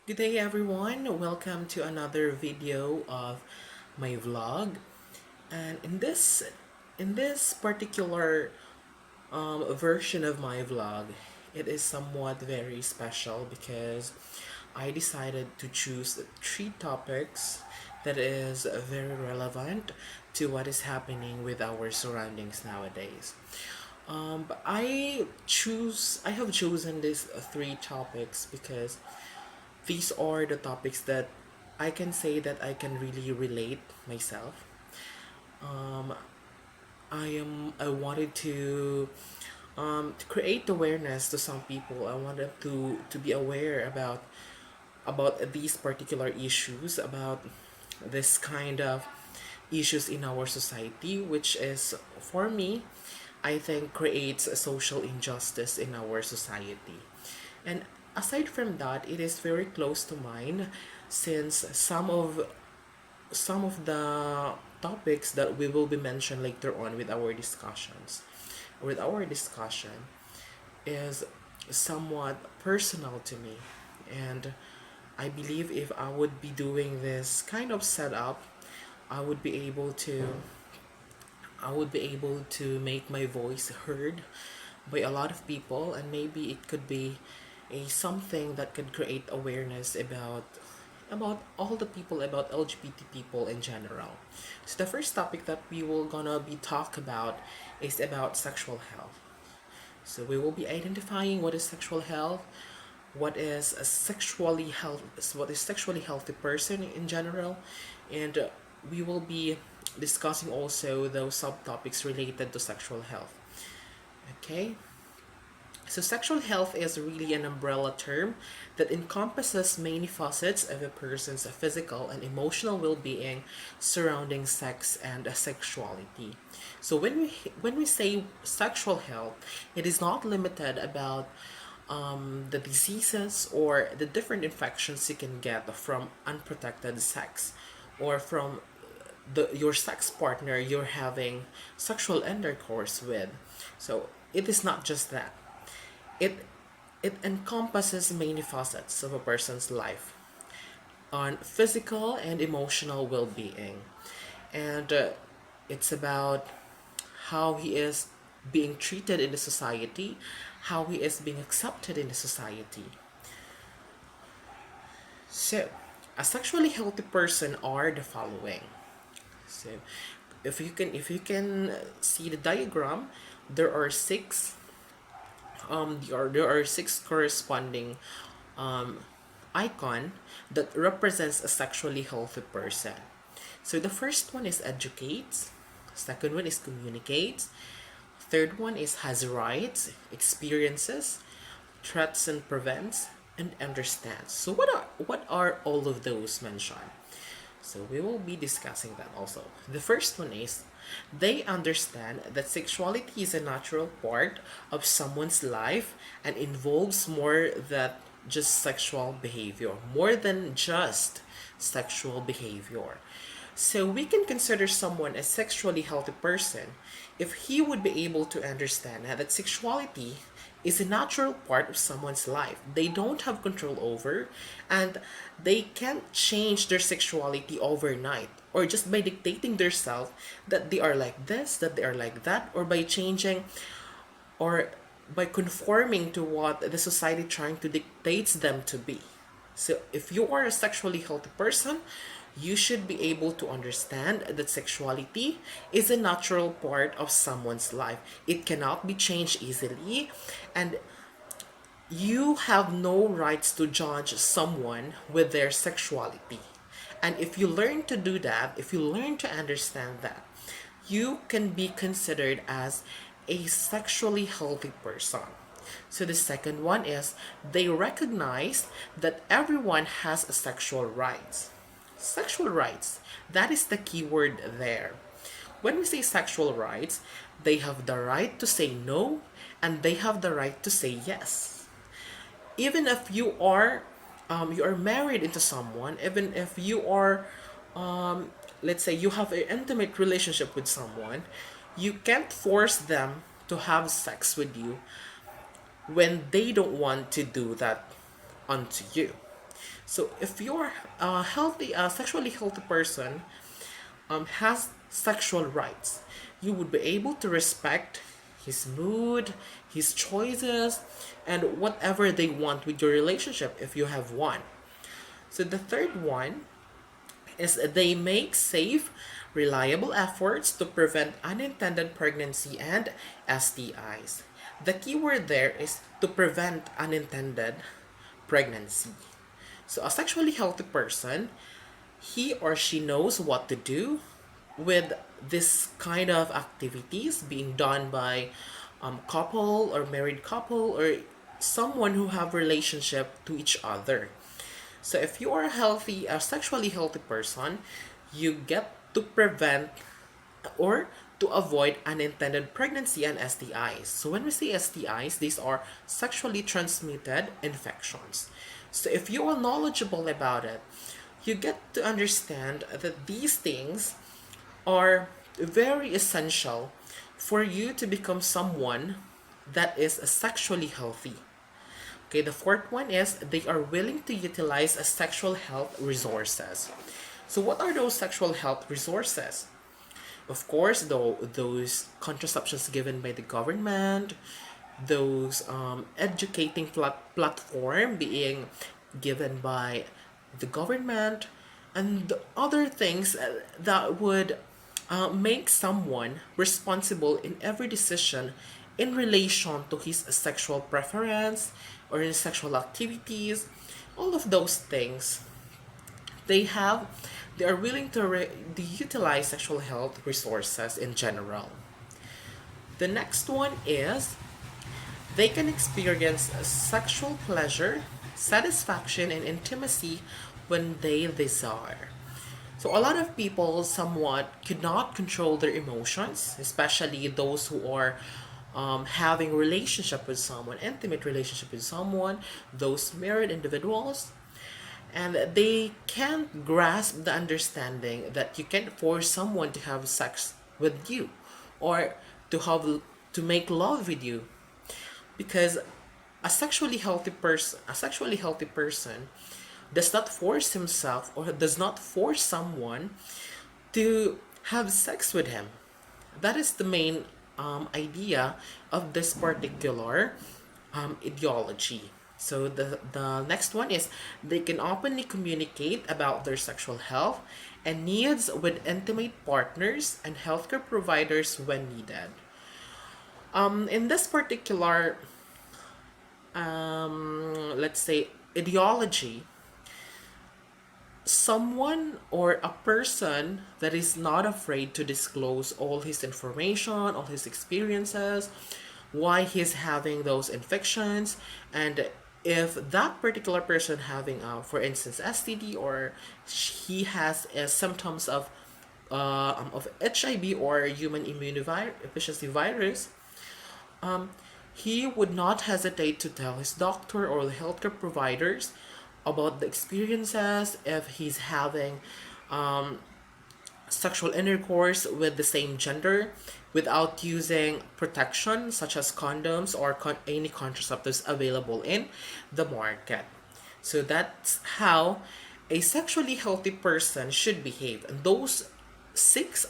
Good day everyone, welcome to another video of my vlog. And in this particular version of my vlog, it is somewhat very special because I decided to choose three topics that is very relevant to what is happening with our surroundings nowadays. But I have chosen these three topics because these are the topics that I can say that I can really relate myself. Um, I wanted to create awareness to some people. I wanted to be aware about these particular issues, about this kind of issues in our society, which is for me, I think creates a social injustice in our society. And aside from that, it is very close to mine since some of the topics that we will be mentioned later on with our discussion is somewhat personal to me. And I believe if I would be doing this kind of setup, I would be able to I would be able to make my voice heard by a lot of people, and maybe it could be a something that could create awareness about all the people, about LGBT people in general. So the first topic that we will gonna be talk about is about sexual health. So we will be identifying what is sexual health, what is sexually healthy person in general, and we will be discussing also those subtopics related to sexual health. Okay, so sexual health is really an umbrella term that encompasses many facets of a person's physical and emotional well-being surrounding sex and sexuality. So when we say sexual health, it is not limited about the diseases or the different infections you can get from unprotected sex or from your sex partner you're having sexual intercourse with. So it is not just that. It it encompasses many facets of a person's life on physical and emotional well-being, and it's about how he is being treated in the society, how he is being accepted in the society. So, a sexually healthy person are the following. So, if you can see the diagram, there are there are six corresponding um, icon that represents a sexually healthy person. So the first one is educates, second one is communicates, third one is has rights, experiences, threats and prevents, and understands. So what are all of those mentioned? So we will be discussing that also. The first one is they understand that sexuality is a natural part of someone's life and involves more than just sexual behavior, more than just sexual behavior. So we can consider someone a sexually healthy person if he would be able to understand that sexuality is a natural part of someone's life. They don't have control over, and they can't change their sexuality overnight or just by dictating themselves that they are like this, that they are like that, or by changing or by conforming to what the society trying to dictates them to be. So if you are a sexually healthy person, you should be able to understand that sexuality is a natural part of someone's life. It cannot be changed easily, and you have no rights to judge someone with their sexuality. And if you learn to do that, if you learn to understand that, you can be considered as a sexually healthy person. So the second one is they recognize that everyone has a sexual rights. Sexual rights, that is the key word there. When we say sexual rights, they have the right to say no and they have the right to say yes. Even if you are married into someone, even if you are let's say you have an intimate relationship with someone, you can't force them to have sex with you when they don't want to do that onto you. So if you're a healthy, sexually healthy person, has sexual rights, you would be able to respect his mood, his choices, and whatever they want with your relationship if you have one. So the third one is they make safe, reliable efforts to prevent unintended pregnancy and STIs. The key word there is to prevent unintended pregnancy. So a sexually healthy person, he or she knows what to do with this kind of activities being done by couple or married couple or someone who have relationship to each other. So if you are a sexually healthy person, you get to prevent or to avoid unintended pregnancy and STIs. So when we say STIs, these are sexually transmitted infections. So if you are knowledgeable about it, you get to understand that these things are very essential for you to become someone that is sexually healthy. Okay, the fourth one is they are willing to utilize a sexual health resources. So what are those sexual health resources? Of course, though, those contraceptions given by the government, those educating platform being given by the government, and other things that would make someone responsible in every decision in relation to his sexual preference or his sexual activities. All of those things they have they are willing to utilize sexual health resources in general. The next one is they can experience sexual pleasure, satisfaction, and intimacy when they desire. So a lot of people somewhat could not control their emotions, especially those who are having relationship with someone, intimate relationship with someone, those married individuals, and they can't grasp the understanding that you can't force someone to have sex with you or to make love with you, because a sexually healthy person does not force himself or does not force someone to have sex with him. That is the main idea of this particular ideology. So the next one is they can openly communicate about their sexual health and needs with intimate partners and healthcare providers when needed. In this particular, let's say, ideology, someone or a person that is not afraid to disclose all his information, all his experiences, why he's having those infections, and if that particular person having, for instance, STD, or he has symptoms of HIV or human immunodeficiency virus, he would not hesitate to tell his doctor or the healthcare providers about the experiences if he's having sexual intercourse with the same gender without using protection such as condoms or any contraceptives available in the market. So that's how a sexually healthy person should behave. And those six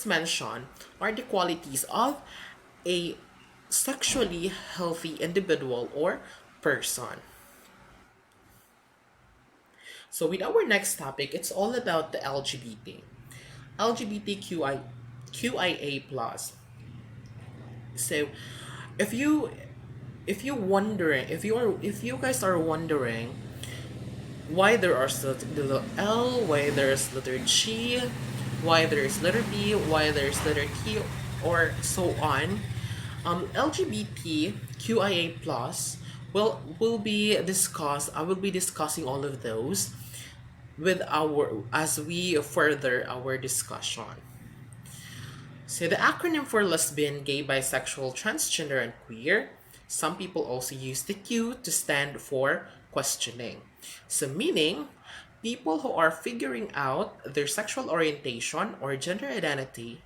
mentioned are the qualities of a sexually healthy individual or person. So with our next topic, it's all about the LGBTQIA plus. So if you if you guys are wondering why there are little L, why there's letter G, why there's letter B, why there's letter T, or so on, LGBTQIA plus will be discussed. I will be discussing all of those with our as we further our discussion. So the acronym for lesbian, gay, bisexual, transgender, and queer. Some people also use the Q to stand for questioning. So meaning people who are figuring out their sexual orientation or gender identity.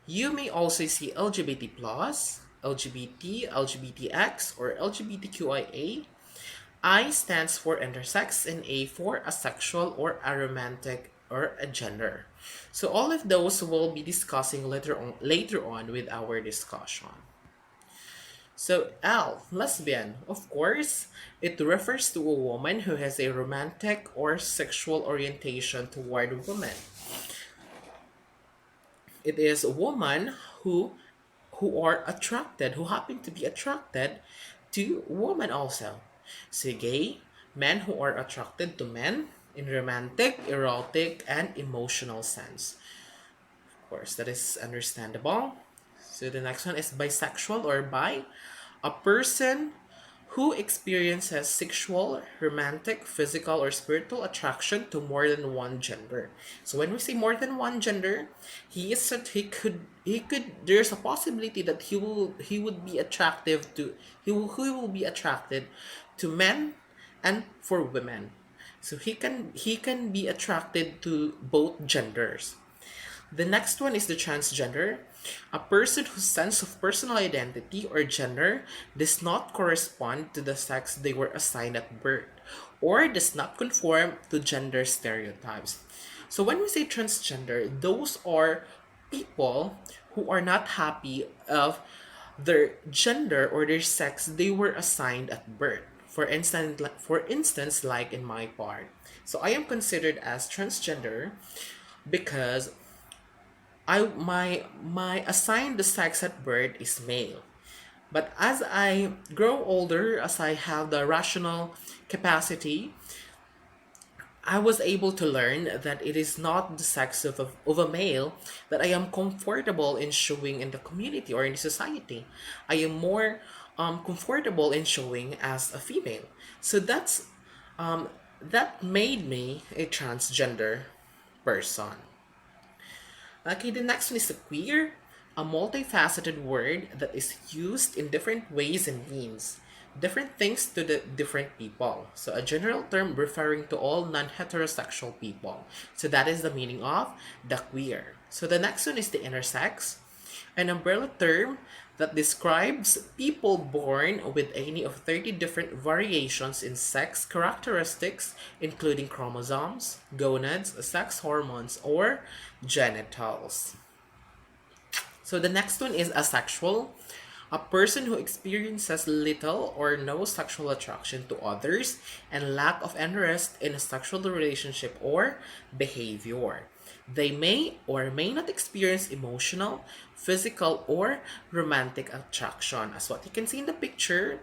You may also see LGBT plus, LGBT, LGBTX, or LGBTQIA. I stands for intersex and A for asexual or aromantic or a gender. So all of those we'll be discussing later on with our discussion. So L, lesbian, of course, it refers to a woman who has a romantic or sexual orientation toward women. It is a woman who are attracted, who happen to be attracted to women also. So gay, men who are attracted to men in romantic, erotic, and emotional sense. Of course, that is understandable. So the next one is bisexual or bi, a person who experiences sexual, romantic, physical, or spiritual attraction to more than one gender. So when we say more than one gender, he could there's a possibility that he would be attractive to he will be attracted to men and for women. So he can be attracted to both genders. The next one is the transgender, a person whose sense of personal identity or gender does not correspond to the sex they were assigned at birth or does not conform to gender stereotypes. So when we say transgender, those are people who are not happy of their gender or their sex they were assigned at birth. For instance, like in my part. So I am considered as transgender because my assigned sex at birth is male. But as I grow older, as I have the rational capacity, I was able to learn that it is not the sex of a male that I am comfortable in showing in the community or in the society. I am more comfortable in showing as a female. So that made me a transgender person. Okay, the next one is a queer, a multifaceted word that is used in different ways and means different things to the different people. So a general term referring to all non-heterosexual people. So that is the meaning of the queer. So the next one is the intersex, an umbrella term that describes people born with any of 30 different variations in sex characteristics, including chromosomes, gonads, sex hormones, or genitals. So the next one is asexual, a person who experiences little or no sexual attraction to others and lack of interest in a sexual relationship or behavior. They may or may not experience emotional, physical, or romantic attraction. As what you can see in the picture,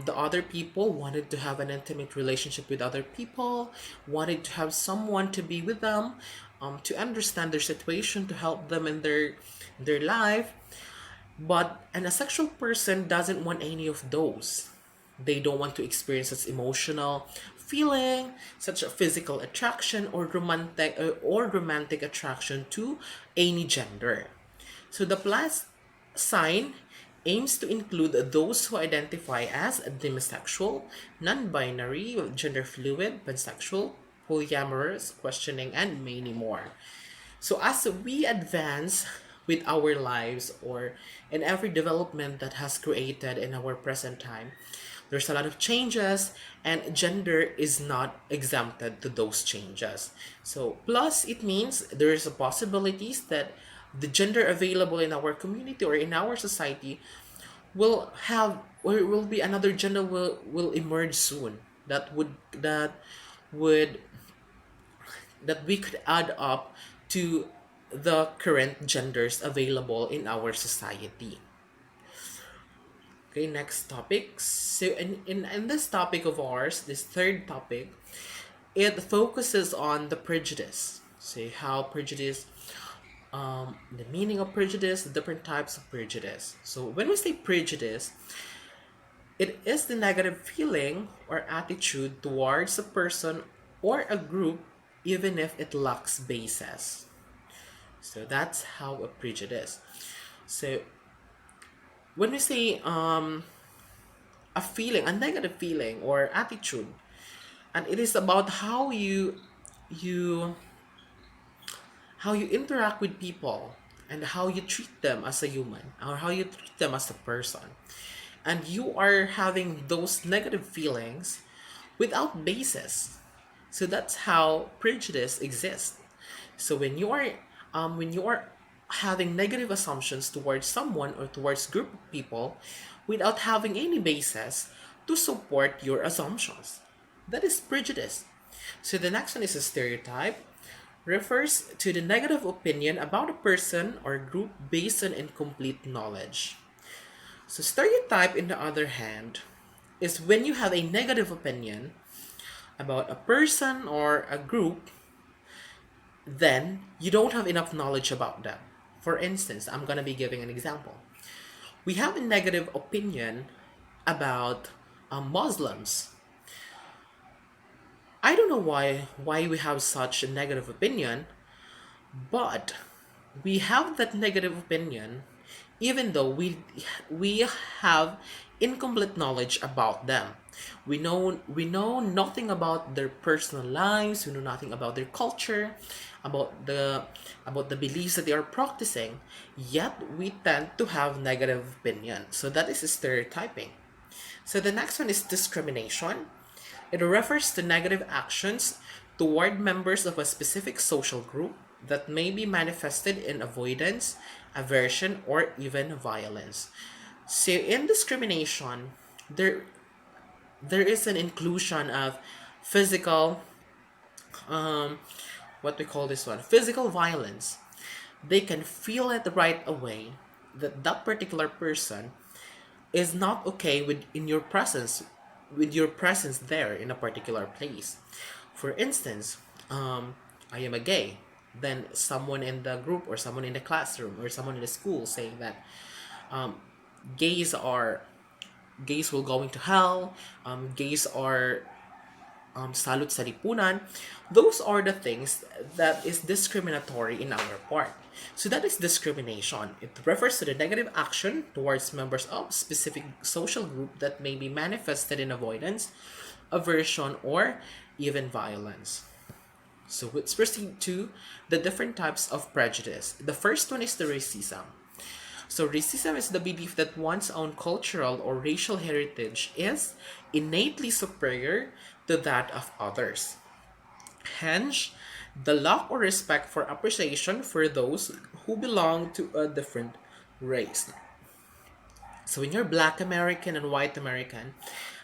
the other people wanted to have an intimate relationship with other people, wanted to have someone to be with them, to understand their situation, to help them in their life. But an asexual person doesn't want any of those. They don't want to experience such emotional feeling, such a physical attraction or romantic attraction to any gender. So the plus sign aims to include those who identify as demisexual, non-binary, gender fluid, pansexual, polyamorous, questioning, and many more. So as we advance with our lives or in every development that has created in our present time, there's a lot of changes and gender is not exempted to those changes. So plus it means there's a possibilities that the gender available in our community or in our society will have or will be another gender will emerge soon would that we could add up to the current genders available in our society. Okay, next topic. So in this topic of ours, this third topic, it focuses on the prejudice. So how prejudice, the meaning of prejudice, the different types of prejudice. So when we say prejudice, it is the negative feeling or attitude towards a person or a group even if it lacks basis. So that's how a prejudice. So when we say a feeling, a negative feeling or attitude, and it is about you how you interact with people and how you treat them as a human or how you treat them as a person, and you are having those negative feelings without basis. So that's how prejudice exists. So when you are having negative assumptions towards someone or towards group of people without having any basis to support your assumptions, that is prejudice. So the next one is a stereotype, refers to the negative opinion about a person or group based on incomplete knowledge. So stereotype, in the other hand, is when you have a negative opinion about a person or a group, then you don't have enough knowledge about them. For instance, I'm going to be giving an example. We have a negative opinion about Muslims. I don't know why we have such a negative opinion, but we have that negative opinion even though we have incomplete knowledge about them. We know nothing about their personal lives, we know nothing about their culture, about the beliefs that they are practicing, yet we tend to have negative opinion. So that is stereotyping. So the next one is discrimination. It refers to negative actions toward members of a specific social group that may be manifested in avoidance, aversion, or even violence. So in discrimination, there is an inclusion of physical, what we call this one, physical violence. They can feel it right away that that particular person is not okay with your presence there in a particular place. For instance, I am a gay. Then someone in the group or someone in the classroom or someone in the school saying that gays are gays will going to hell, gays are salot sa lipunan. Those are the things that is discriminatory in our part. So that is discrimination. It refers to the negative action towards members of specific social group that may be manifested in avoidance, aversion, or even violence. So let's proceed to the different types of prejudice. The first one is the racism. So racism is the belief that one's own cultural or racial heritage is innately superior to that of others. Hence, the lack or respect for appreciation for those who belong to a different race. So when you're Black American and White American,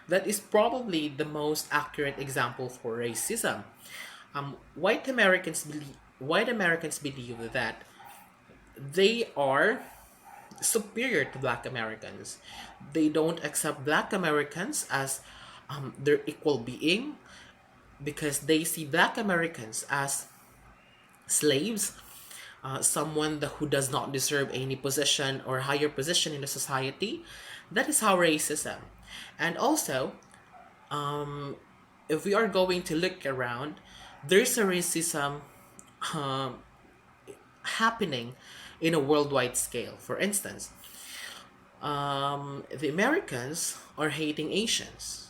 that is probably the most accurate example for racism. White Americans believe that they are superior to Black Americans. They don't accept Black Americans as their equal being because they see Black Americans as slaves, someone who does not deserve any position or higher position in the society. That is how racism. And also, if we are going to look around, there's a racism happening in a worldwide scale. For instance, the Americans are hating Asians.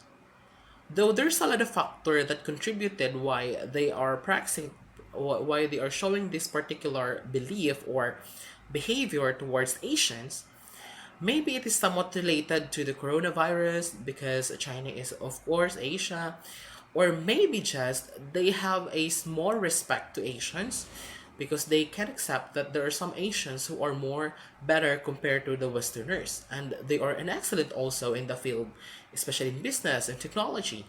Though there's a lot of factor that contributed why they are practicing, why they are showing this particular belief or behavior towards Asians. Maybe it is somewhat related to the coronavirus because China is, of course, Asia. Or maybe just they have a small respect to Asians because they can accept that there are some Asians who are more better compared to the Westerners. And they are an excellent also in the field, especially in business and technology.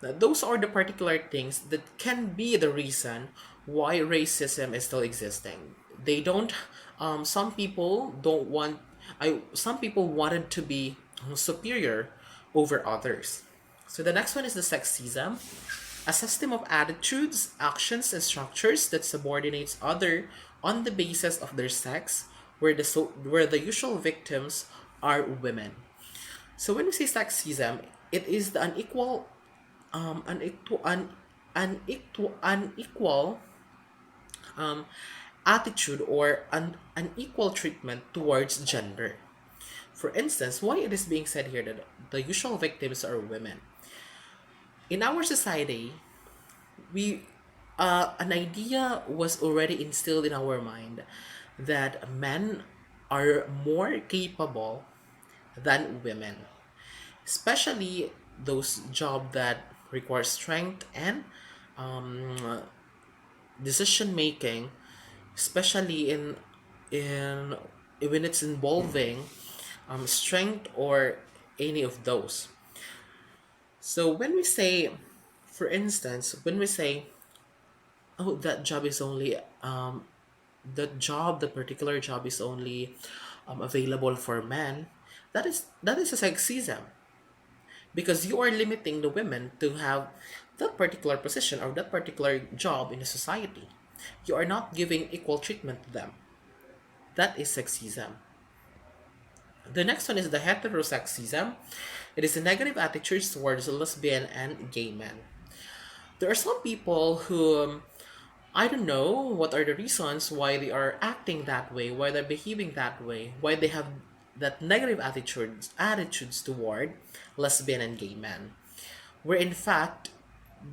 Now, those are the particular things that can be the reason why racism is still existing. They don't. Some people don't want. Some people wanted to be superior over others. So the next one is the sexism, a system of attitudes, actions, and structures that subordinates other on the basis of their sex, where the usual victims are women. So when we say sexism, it is the unequal attitude or unequal treatment towards gender. For instance, why it is being said here that the usual victims are women. In our society, we an idea was already instilled in our mind that men are more capable than women, especially those job that requires strength and um, decision making, especially in when it's involving strength or any of those. So when we say, for instance, when we say, oh, that job is only the particular job is only available for men, that is a sexism, because you are limiting the women to have that particular position or that particular job in a society. You are not giving equal treatment to them. That is sexism. The next one is the heterosexism. It is a negative attitude towards lesbian and gay men. There are some people who I don't know what are the reasons why they are acting that way, why they're behaving that way, why they have that negative attitudes toward lesbian and gay men. Where in fact,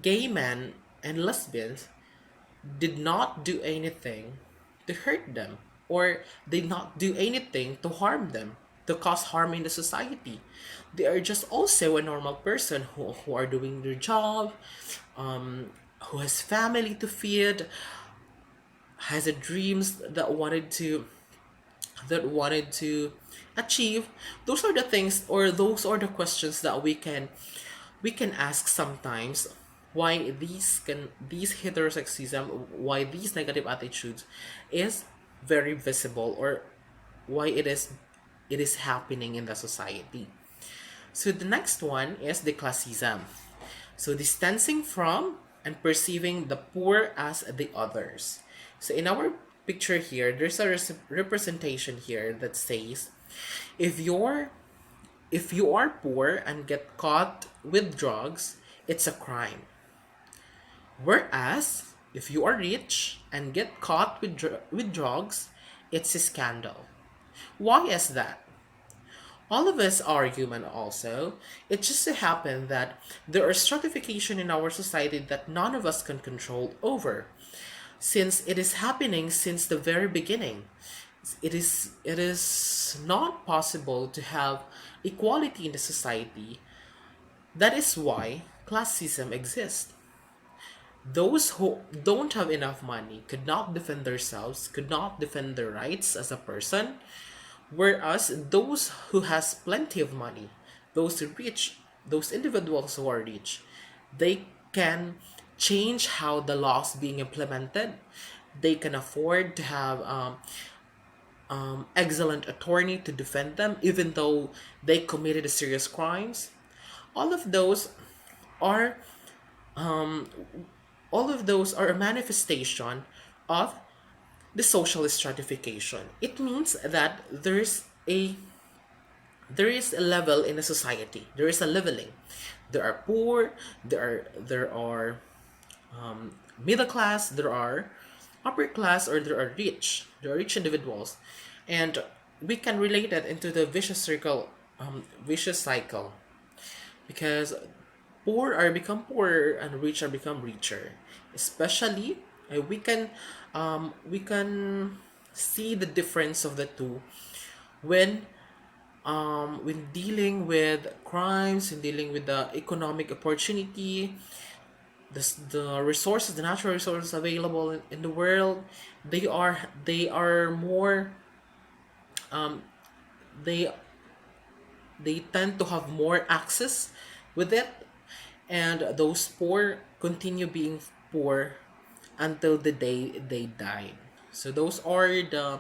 gay men and lesbians did not do anything to hurt them, or did not do anything to harm them, to cause harm in the society. They are just also a normal person who are doing their job, who has family to feed, has a dreams that wanted to achieve. Those are the things, or those are the questions that we can ask sometimes, why these heterosexism, why these negative attitudes is very visible, or why it is happening in the society. So the next one is the classism. So distancing from and perceiving the poor as the others. So in our picture here, there's a representation here that says, if you're if you are poor and get caught with drugs, it's a crime. Whereas if you are rich and get caught with drugs, it's a scandal. Why is that? All of us are human also. It just so happened that there are stratification in our society that none of us can control over. Since it is happening since the very beginning. It is not possible to have equality in the society. That is why classism exists. Those who don't have enough money could not defend themselves, could not defend their rights as a person, whereas those who has plenty of money, those individuals who are rich, they can change how the laws being implemented. They can afford to have excellent attorney to defend them, even though they committed a serious crimes. All of those are all of those are a manifestation of the social stratification. It means that there is a level in a society. There is a leveling. There are poor. There are middle class. There are upper class, or there are rich. There are rich individuals, and we can relate that into the vicious cycle, because poor are become poorer and rich are become richer. Especially, we can see the difference of the two when when dealing with crimes, and dealing with the economic opportunity, the resources, the natural resources available in the world. They are more they they tend to have more access with it, and those poor continue being poor until the day they die. So those are the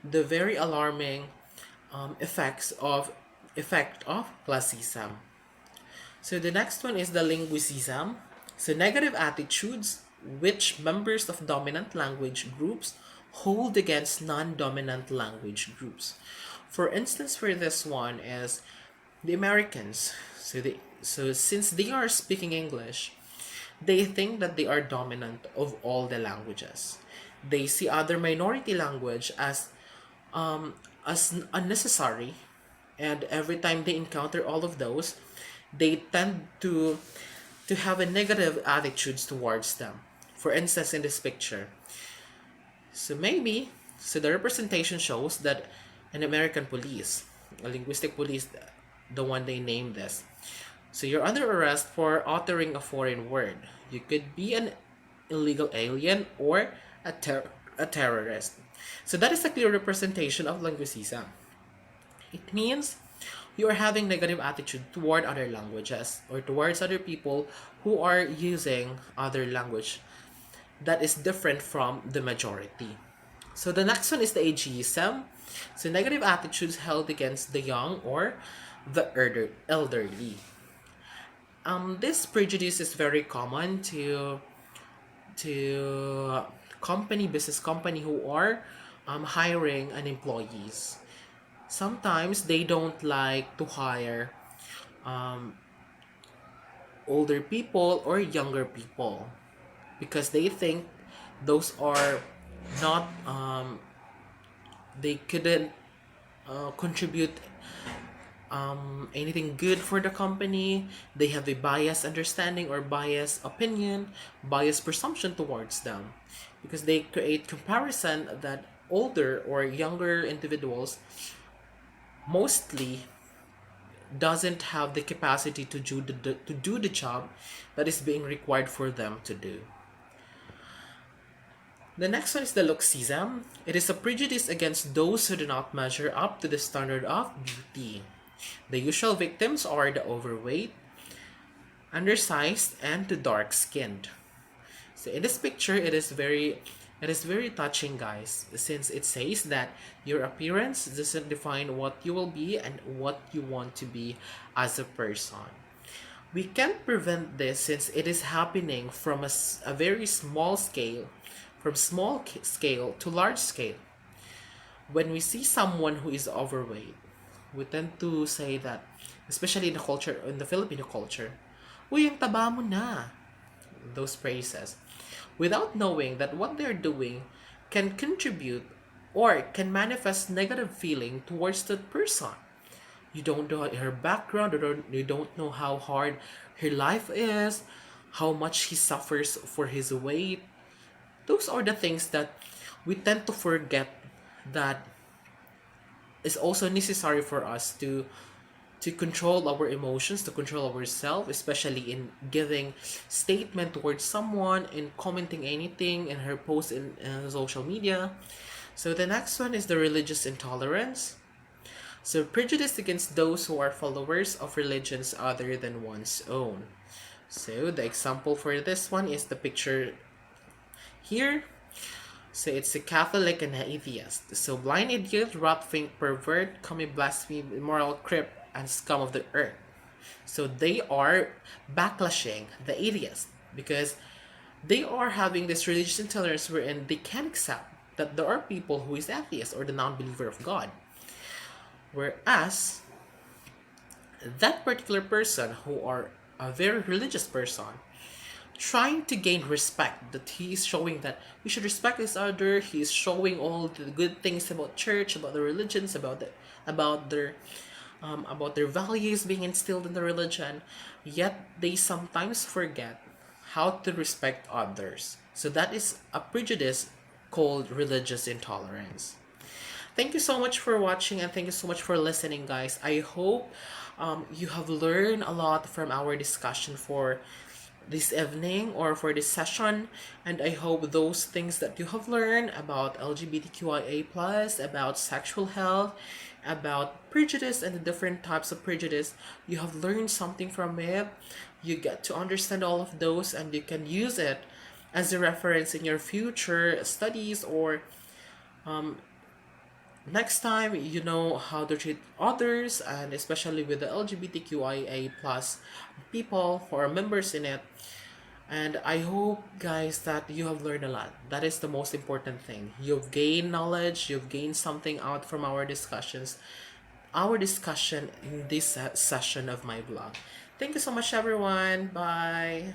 very alarming effect of classism. So the next one is the linguicism. So negative attitudes which members of dominant language groups hold against non-dominant language groups. For instance, for this one is the Americans. So since they are speaking English, they think that they are dominant of all the languages. They see other minority language as unnecessary, and every time they encounter all of those, they tend to have a negative attitudes towards them. For instance, in this picture, so the representation shows that an American police, a linguistic police, the one they named this, So you're under arrest for uttering a foreign word. You could be an illegal alien or a terrorist. So that is a clear representation of linguicism. It means you are having negative attitude toward other languages or towards other people who are using other language that is different from the majority. So the next one is the ageism. So negative attitudes held against the young or the elderly. This prejudice is very common to business company who are hiring an employees. Sometimes they don't like to hire older people or younger people because they think those are not they couldn't contribute anything good for the company. They have a biased understanding or biased opinion, biased presumption towards them because they create comparison that older or younger individuals mostly doesn't have the capacity to do the job that is being required for them to do. The next one is the Loxism. It is a prejudice against those who do not measure up to the standard of beauty. The usual victims are the overweight, undersized, and the dark-skinned. So in this picture, it is very touching, guys, since it says that your appearance doesn't define what you will be and what you want to be as a person. We can't prevent this since it is happening from a very small scale, from small scale to large scale. When we see someone who is overweight, we tend to say that, especially in the culture, in the Filipino culture, "Uy, ang taba mo na." Those phrases. Without knowing that what they're doing can contribute or can manifest negative feeling towards that person. You don't know her background, or you don't know how hard her life is, how much he suffers for his weight. Those are the things that we tend to forget that is also necessary for us to control our emotions, to control ourselves, especially in giving statement towards someone, in commenting anything in her post in social media. So the next one is the religious intolerance. So prejudice against those who are followers of religions other than one's own. So the example for this one is the picture here. So it's a Catholic and an atheist. So blind idiot, rat fink, pervert, commie, blaspheme, immoral, crip, and scum of the earth. So they are backlashing the atheist because they are having this religious intolerance wherein they can't accept that there are people who is atheist or the non-believer of God. Whereas that particular person who are a very religious person trying to gain respect, that he is showing that we should respect this other, he is showing all the good things about church, about the religions, about their values being instilled in the religion, yet they sometimes forget how to respect others. So that is a prejudice called religious intolerance. Thank you so much for watching and thank you so much for listening, guys. I hope you have learned a lot from our discussion for this evening or for this session, and I hope those things that you have learned about LGBTQIA+, about sexual health, about prejudice and the different types of prejudice, you have learned something from it. You get to understand all of those and you can use it as a reference in your future studies, or next time you know how to treat others, and especially with the LGBTQIA plus people who are members in it. And I hope, guys, that you have learned a lot. That is the most important thing. You've gained knowledge, you've gained something out from our discussions, our discussion in this session of my vlog. Thank you so much, everyone. Bye.